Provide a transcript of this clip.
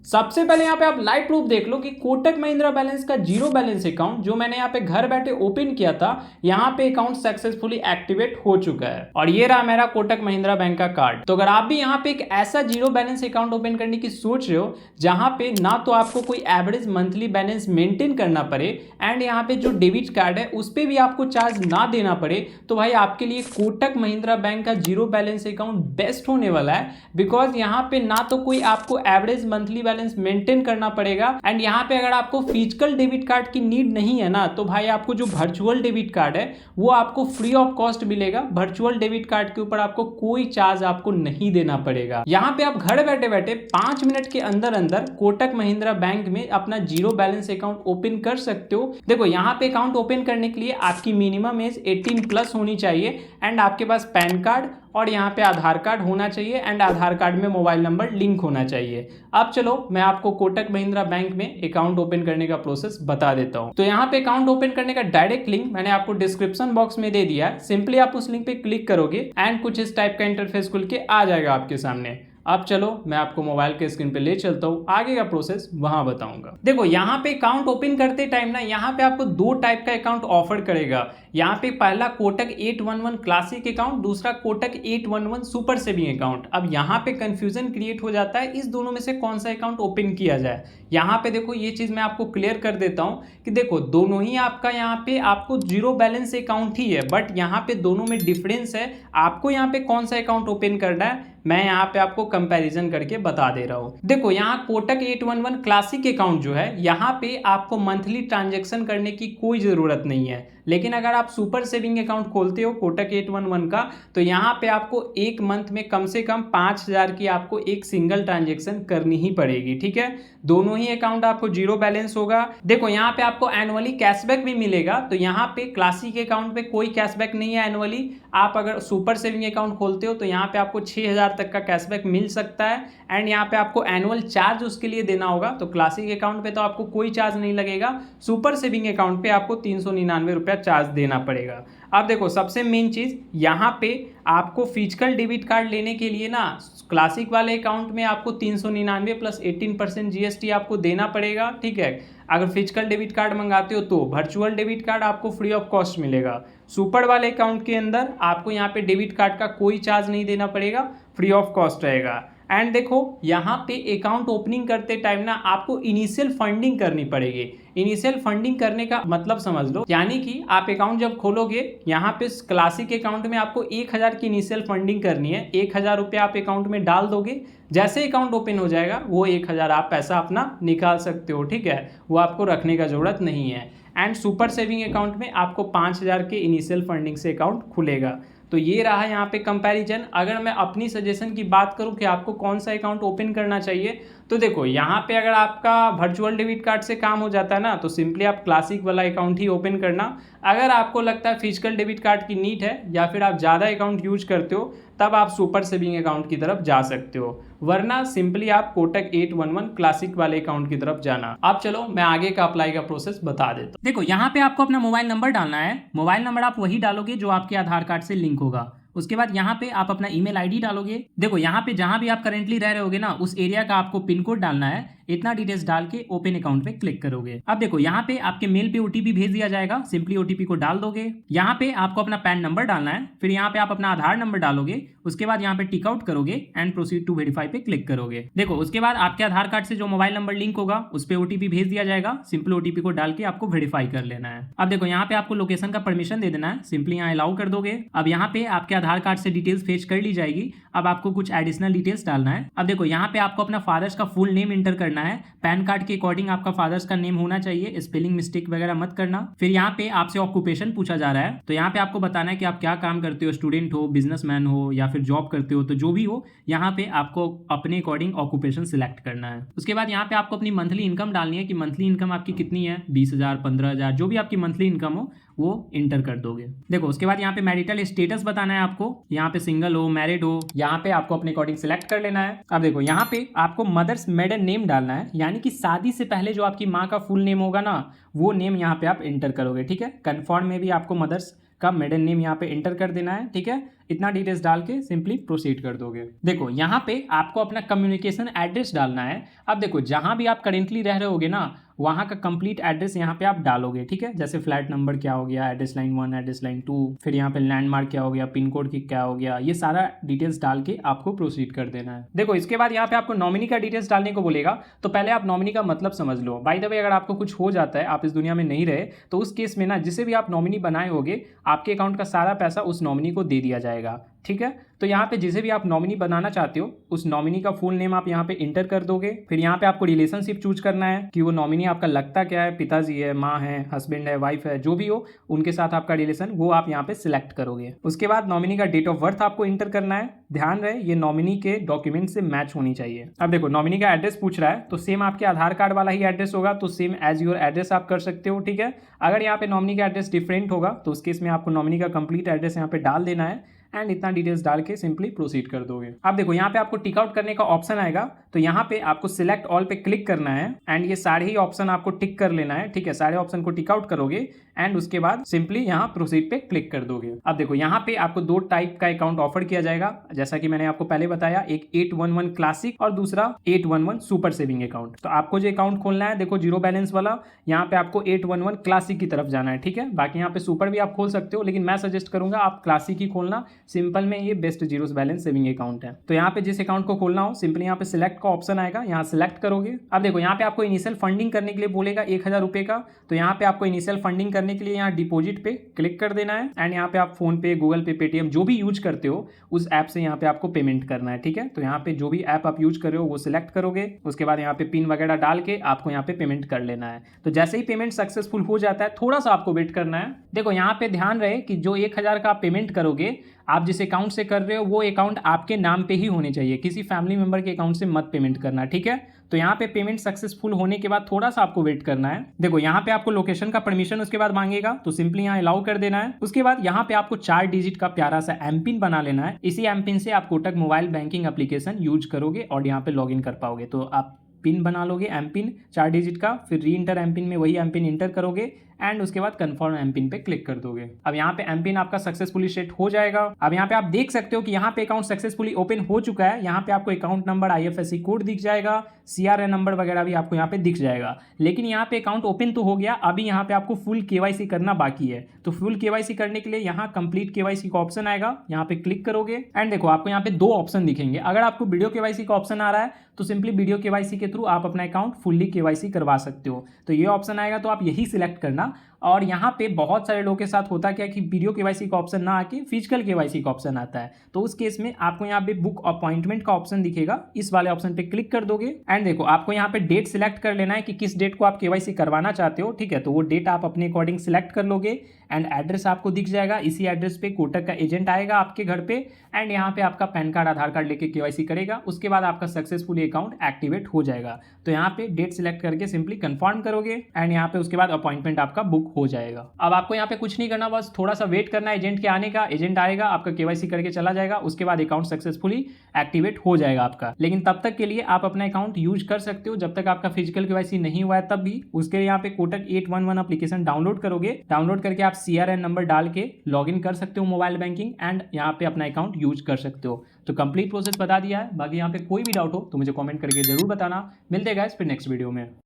सबसे पहले यहाँ पे आप लाइव प्रूफ देख लो कि कोटक महिंद्रा बैलेंस का जीरो बैलेंस अकाउंट जो मैंने यहाँ पे घर बैठे ओपन किया था, यहाँ पे अकाउंट सक्सेसफुली एक्टिवेट हो चुका है और ये रहा मेरा कोटक महिंद्रा बैंक का कार्ड। तो अगर आप भी यहाँ पे एक ऐसा जीरो बैलेंस अकाउंट ओपन करने की सोच रहे हो जहाँ पे ना तो आपको कोई एवरेज मंथली बैलेंस मेंटेन करना पड़े एंड यहाँ पे जो डेबिट कार्ड है उस पर भी आपको चार्ज ना देना पड़े, तो भाई आपके लिए कोटक महिंद्रा बैंक का जीरो बैलेंस अकाउंट बेस्ट होने वाला है। बिकॉज यहाँ पे ना तो कोई आपको एवरेज मंथली बैलेंस मेंटेन करना पड़ेगा एंड यहाँ पे अगर आपको फिजिकल डेबिट कार्ड की नीड नहीं है ना, तो भाई आपको जो वर्चुअल डेबिट कार्ड है वो आपको फ्री ऑफ कॉस्ट मिलेगा। वर्चुअल डेबिट कार्ड के ऊपर आपको कोई चार्ज आपको नहीं देना पड़ेगा। यहाँ पे आप घर बैठे बैठे 5 मिनट के अंदर अंदर कोटक महिंद्रा बैंक में अपना जीरो बैलेंस अकाउंट ओपन कर सकते हो। देखो यहाँ पे अकाउंट ओपन करने के लिए आपकी मिनिमम एज 18+ होनी चाहिए एंड आपके पास पैन कार्ड और यहाँ पे आधार कार्ड होना चाहिए एंड आधार कार्ड में मोबाइल नंबर लिंक होना चाहिए। अब चलो मैं आपको कोटक महिंद्रा बैंक में अकाउंट ओपन करने का प्रोसेस बता देता हूँ। तो यहाँ पे अकाउंट ओपन करने का डायरेक्ट लिंक मैंने आपको डिस्क्रिप्शन बॉक्स में दे दिया है। सिंपली आप उस लिंक पे क्लिक करोगे एंड कुछ इस टाइप का इंटरफेस खुल के आ जाएगा आपके सामने। अब चलो मैं आपको मोबाइल के स्क्रीन पे ले चलता हूँ, आगे का प्रोसेस वहां बताऊंगा। देखो यहाँ पे अकाउंट ओपन करते टाइम ना यहाँ पे आपको 2 टाइप का अकाउंट ऑफर करेगा। यहाँ पे पहला कोटक 811 क्लासिक अकाउंट, दूसरा कोटक 811 सुपर सेविंग अकाउंट। अब यहाँ पे कंफ्यूजन क्रिएट हो जाता है इस दोनों में से कौन सा अकाउंट ओपन किया जाए। यहाँ पे देखो ये चीज मैं आपको क्लियर कर देता हूँ कि देखो दोनों ही आपका यहाँ पे आपको जीरो बैलेंस अकाउंट ही है, बट यहाँ पे दोनों में डिफरेंस है। आपको यहाँ पे कौन सा अकाउंट ओपन करना है मैं यहाँ पे आपको कंपैरिजन करके बता दे रहा हूँ। देखो यहाँ कोटक 811 क्लासिक अकाउंट जो है यहाँ पे आपको मंथली ट्रांजैक्शन करने की कोई ज़रूरत नहीं है, लेकिन अगर आप सुपर सेविंग अकाउंट खोलते हो कोटक 811 का तो यहाँ पे आपको एक मंथ में कम से कम 5000 की आपको एक सिंगल ट्रांजैक्शन करनी ही पड़ेगी। ठीक है, दोनों ही अकाउंट आपको जीरो बैलेंस होगा। देखो यहाँ पे आपको एनुअली कैशबैक भी मिलेगा, तो यहाँ पे क्लासिक अकाउंट पे कोई कैशबैक नहीं है एनुअली। आप अगर सुपर सेविंग अकाउंट खोलते हो तो यहाँ पे आपको 6000 तक का कैशबैक मिल सकता है एंड यहाँ पे आपको एनुअल चार्ज उसके लिए देना होगा। तो क्लासिक अकाउंट पे तो आपको कोई चार्ज नहीं लगेगा, सुपर सेविंग अकाउंट पे आपको 399 रुपया चार्ज देना पड़ेगा। अब देखो सबसे मेन चीज़ यहाँ पे आपको फिजिकल डेबिट कार्ड लेने के लिए ना क्लासिक वाले अकाउंट में आपको 399 प्लस 18% जीएसटी आपको देना पड़ेगा। ठीक है, अगर फिजिकल डेबिट कार्ड मंगाते हो तो वर्चुअल डेबिट कार्ड आपको फ्री ऑफ कॉस्ट मिलेगा। सुपर वाले अकाउंट के अंदर आपको यहाँ पे डेबिट कार्ड का कोई चार्ज नहीं देना पड़ेगा, फ्री ऑफ कॉस्ट रहेगा। एंड देखो यहाँ पे अकाउंट ओपनिंग करते टाइम ना आपको इनिशियल फंडिंग करनी पड़ेगी। इनिशियल फंडिंग करने का मतलब समझ लो, यानी कि आप अकाउंट जब खोलोगे यहाँ पे क्लासिक अकाउंट में आपको 1000 की इनिशियल फंडिंग करनी है। 1000 रुपया आप अकाउंट में डाल दोगे, जैसे अकाउंट ओपन हो जाएगा वो 1000 आप पैसा अपना निकाल सकते हो। ठीक है, वो आपको रखने का जरूरत नहीं है। एंड सुपर सेविंग अकाउंट में आपको 5000 के इनिशियल फंडिंग से अकाउंट खुलेगा। तो ये रहा यहाँ पे कंपैरिजन। अगर मैं अपनी सजेशन की बात करूँ कि आपको कौन सा अकाउंट ओपन करना चाहिए, तो देखो यहाँ पे अगर आपका वर्चुअल डेबिट कार्ड से काम हो जाता है ना तो सिंपली आप क्लासिक वाला अकाउंट ही ओपन करना। अगर आपको लगता है फिजिकल डेबिट कार्ड की नीड है या फिर आप ज़्यादा अकाउंट यूज करते हो तब आप सुपर सेविंग अकाउंट की तरफ जा सकते हो, वरना सिंपली आप कोटक 811 क्लासिक वाले अकाउंट की तरफ जाना। अब चलो मैं आगे का अप्लाई का प्रोसेस बता देता हूँ। देखो यहाँ पे आपको अपना मोबाइल नंबर डालना है। मोबाइल नंबर आप वही डालोगे जो आपके आधार कार्ड से लिंक होगा। उसके बाद यहाँ पे आप अपना ईमेल आईडी डालोगे। देखो यहाँ पे जहाँ भी आप करेंटली रह रहे होगे ना उस एरिया का आपको पिन कोड डालना है। इतना डिटेल्स डाल के ओपन अकाउंट पे क्लिक करोगे। अब देखो यहाँ पे आपके मेल पे ओटीपी भेज दिया जाएगा, सिंपली ओटीपी को डाल दोगे। यहाँ पे आपको अपना पैन नंबर डालना है, फिर यहाँ पे आप अपना आधार नंबर डालोगे। उसके बाद यहाँ पे टिक आउट करोगे एंड प्रोसीड टू वेरीफाई पे क्लिक करोगे। देखो उसके बाद आपके आधार कार्ड से जो मोबाइल नंबर लिंक होगा उस पर ओटीपी भेज दिया जाएगा। सिंपली ओटीपी को डाल के आपको वेरीफाई कर लेना है। अब देखो यहाँ पे आपको लोकेशन का परमिशन दे देना है, सिंपली यहाँ अलाउ कर दोगे। अब यहाँ पे आपके आधार कार्ड से डिटेल्स फेच कर ली जाएगी। अब आपको कुछ एडिशनल डिटेल्स डालना है। अब देखो यहाँ पे आपको अपना फादर्स का फुल नेम इंटर करना है। पैन कार्ड के अकॉर्डिंग आपका फादर्स का नेम होना चाहिए, स्पेलिंग मिस्टेक वगैरह मत करना। फिर यहाँ पे आपसे ऑक्यूपेशन पूछा जा रहा है, तो यहाँ पे आपको बताना है कि आप क्या काम करते हो, स्टूडेंट हो, बिजनेसमैन हो या फिर जॉब करते हो। तो जो भी हो यहाँ पे आपको अपने अकॉर्डिंग ऑक्यूपेशन सिलेक्ट करना है। उसके बाद यहाँ पे आपको अपनी मंथली इनकम डालनी है कि मंथली इनकम आपकी कितनी है, 20,000, 15,000, जो भी आपकी मंथली इनकम हो वो इंटर कर दोगे। देखो उसके बाद यहाँ पे मैरिटल स्टेटस बताना है आपको, यहाँ पे सिंगल हो, मैरिड हो, यहाँ पे आपको अपने अकॉर्डिंग सिलेक्ट कर लेना है। अब देखो यहाँ पे आपको मदर्स मेडन नेम डालना है, यानी कि शादी से पहले जो आपकी माँ का फुल नेम होगा ना वो नेम यहाँ पे आप इंटर करोगे। ठीक है, कन्फर्म में भी आपको मदर्स का मिडिल नेम यहाँ पे एंटर कर देना है, ठीक है। इतना डिटेल्स डाल के सिंपली प्रोसीड कर दोगे। देखो यहाँ पे आपको अपना कम्युनिकेशन एड्रेस डालना है। अब देखो जहाँ भी आप करेंटली रह रहे होगे ना, वहाँ का कंप्लीट एड्रेस यहाँ पे आप डालोगे, ठीक है। जैसे फ्लैट नंबर क्या हो गया, एड्रेस लाइन 1, एड्रेस लाइन 2, फिर यहाँ पे लैंडमार्क क्या हो गया, पिन कोड की क्या हो गया, ये सारा डिटेल्स डाल के आपको प्रोसीड कर देना है। देखो इसके बाद यहाँ पे आपको नॉमिनी का डिटेल्स डालने को बोलेगा, तो पहले आप नॉमिनी का मतलब समझ लो। बाय द वे अगर आपको कुछ हो जाता है, आप इस दुनिया में नहीं रहे, तो उस केस में ना जिसे भी आप नॉमिनी बनाए होगे, आपके अकाउंट का सारा पैसा उस नॉमिनी को दे दिया जाएगा, ठीक है। तो यहाँ पे जिसे भी आप नॉमिनी बनाना चाहते हो, उस नॉमिनी का फुल नेम आप यहाँ पे इंटर कर दोगे। फिर यहाँ पे आपको रिलेशनशिप चूज करना है कि वो नॉमिनी आपका लगता क्या है, पिताजी है, माँ है, हस्बैंड है, वाइफ है, जो भी हो उनके साथ आपका रिलेशन, वो आप यहाँ पे सिलेक्ट करोगे। उसके बाद नॉमिनी का डेट ऑफ बर्थ आपको इंटर करना है। ध्यान रहे ये नॉमिनी के डॉक्यूमेंट से मैच होनी चाहिए। अब देखो नॉमिनी का एड्रेस पूछ रहा है, तो सेम आपके आधार कार्ड वाला ही एड्रेस होगा, तो सेम एज योर एड्रेस आप कर सकते हो, ठीक है। अगर यहाँ पे नॉमिनी का एड्रेस डिफरेंट होगा, तो उस केस में आपको नॉमिनी का कंप्लीट एड्रेस यहाँ पे डाल देना है एंड इतना डिटेल्स डाल के सिंपली प्रोसीड कर दोगे। अब देखो यहाँ पे आपको टिक आउट करने का ऑप्शन आएगा, तो यहाँ पे आपको सिलेक्ट ऑल पे क्लिक करना है एंड ये सारे ही ऑप्शन आपको टिक कर लेना है, ठीक है। सारे ऑप्शन को टिक आउट करोगे एंड उसके बाद सिंपली यहाँ प्रोसीड पे क्लिक कर दोगे। अब देखो यहाँ पे आपको 2 टाइप का अकाउंट ऑफर किया जाएगा, जैसा कि मैंने आपको पहले बताया, एक 811 क्लासिक और दूसरा 811 सुपर सेविंग अकाउंट। तो आपको जो अकाउंट खोलना है, देखो जीरो बैलेंस वाला, यहाँ पे आपको 811 क्लासिक की तरफ जाना है, ठीक है। बाकी यहाँ पे सुपर भी आप खोल सकते हो, लेकिन मैं सजेस्ट करूंगा आप क्लासिक ही खोलना, सिंपल में ये best zero balance saving account है। तो यहाँ पे जिस अकाउंट को खोलना हो, सिंपली यहाँ पे सिलेक्ट का ऑप्शन आएगा, यहाँ सिलेक्ट करोगे। अब देखो यहाँ पे आपको इनिशियल फंडिंग करने के लिए बोलेगा 1000 रुपए का, तो यहाँ पे आपको इनिशियल फंडिंग करने के लिए यहाँ डिपॉजिट पे क्लिक कर देना है एंड यहाँ पे आप फोन पे, गूगल पे, पेटीएम जो भी यूज करते हो उस ऐप से यहाँ पे आपको पेमेंट करना है, ठीक है। तो यहाँ पे जो भी ऐप आप यूज कर रहे हो वो सिलेक्ट करोगे, उसके बाद यहाँ पे पिन वगैरह डाल के आपको यहाँ पे पेमेंट कर लेना है। तो जैसे ही पेमेंट सक्सेसफुल हो जाता है, थोड़ा सा आपको वेट करना है। देखो यहाँ पे ध्यान रहे कि जो 1000 का आप पेमेंट करोगे, आप जिस अकाउंट से कर रहे हो वो अकाउंट आपके नाम पे ही होने चाहिए, किसी फैमिली मेंबर के अकाउंट से मत पेमेंट करना, ठीक है। तो यहाँ पे पेमेंट सक्सेसफुल होने के बाद थोड़ा सा आपको वेट करना है। देखो यहाँ पे आपको लोकेशन का परमिशन उसके बाद मांगेगा, तो सिंपली यहाँ अलाउ कर देना है। उसके बाद यहाँ पे आपको 4 डिजिट का प्यारा सा एमपिन बना लेना है। इसी एमपिन से आप Kotak mobile banking application use करोगे और यहाँ पे लॉगिन कर पाओगे। तो आप पिन बना लोगे एमपिन 4 डिजिट का, फिर री इंटर एमपिन में वही एमपिन इंटर करोगे एंड उसके बाद कंफर्म एमपिन पे क्लिक कर दोगे। अब यहाँ पे एमपिन आपका सक्सेसफुली सेट हो जाएगा। अब यहाँ पे आप देख सकते हो कि यहाँ पे अकाउंट सक्सेसफुली ओपन हो चुका है। यहाँ पे आपको अकाउंट नंबर, IFSC कोड दिख जाएगा, CRN नंबर वगैरह भी आपको यहाँ पे दिख जाएगा। लेकिन यहाँ पे अकाउंट ओपन तो हो गया, अभी यहाँ पे आपको फुल KYC करना बाकी है। तो फुल KYC करने के लिए यहाँ कंप्लीट KYC का ऑप्शन आएगा, यहाँ पे क्लिक करोगे एंड देखो आपको यहाँ पे 2 ऑप्शन दिखेंगे। अगर आपको वीडियो KYC का ऑप्शन आ रहा है तो सिंपली वीडियो KYC के थ्रू आप अपना अकाउंट फुल्ली KYC करवा सकते हो। तो ये ऑप्शन आएगा, तो आप यही सिलेक्ट करना। और यहाँ पे बहुत सारे लोगों के साथ होता क्या कि वीडियो KYC का ऑप्शन ना आके फिजिकल KYC का ऑप्शन आता है। तो उस केस में आपको यहाँ पे बुक अपॉइंटमेंट का ऑप्शन दिखेगा, इस वाले ऑप्शन पे क्लिक कर दोगे एंड देखो आपको यहाँ पे डेट सिलेक्ट कर लेना है कि किस डेट को आप KYC करवाना चाहते हो, ठीक है। तो वो डेट आप अपने अकॉर्डिंग सिलेक्ट कर लोगे एंड एड्रेस आपको दिख जाएगा। इसी एड्रेस पे कोटक का एजेंट आएगा आपके घर पे एंड यहाँ पे आपका पैन कार्ड, आधार कार्ड लेके KYC करेगा। उसके बाद आपका सक्सेसफुली अकाउंट एक्टिवेट हो जाएगा। तो यहाँ पे डेट सिलेक्ट करके सिंपली कंफर्म करोगे एंड यहाँ पे उसके बाद अपॉइंटमेंट आपका बुक हो जाएगा। अब आपको यहाँ पे कुछ नहीं करना, बस थोड़ा सा वेट करना है एजेंट के आने का। एजेंट आएगा, आपका KYC करके चला जाएगा, उसके बाद अकाउंट सक्सेसफुली एक्टिवेट हो जाएगा आपका। लेकिन तब तक के लिए आप अपना अकाउंट यूज कर सकते हो जब तक आपका फिजिकल KYC नहीं हुआ है तब भी। उसके लिए यहाँ पे कोटक 811 एप्लीकेशन डाउनलोड करोगे, डाउनलोड करके आप CRN नंबर डाल के लॉगिन कर सकते हो मोबाइल बैंकिंग एंड यहाँ पे अपना अकाउंट यूज कर सकते हो। तो कंप्लीट प्रोसेस बता दिया है। बाकी यहाँ पे कोई भी डाउट हो तो मुझे कमेंट करके जरूर बताना। मिलते हैं गाइस फिर नेक्स्ट वीडियो में।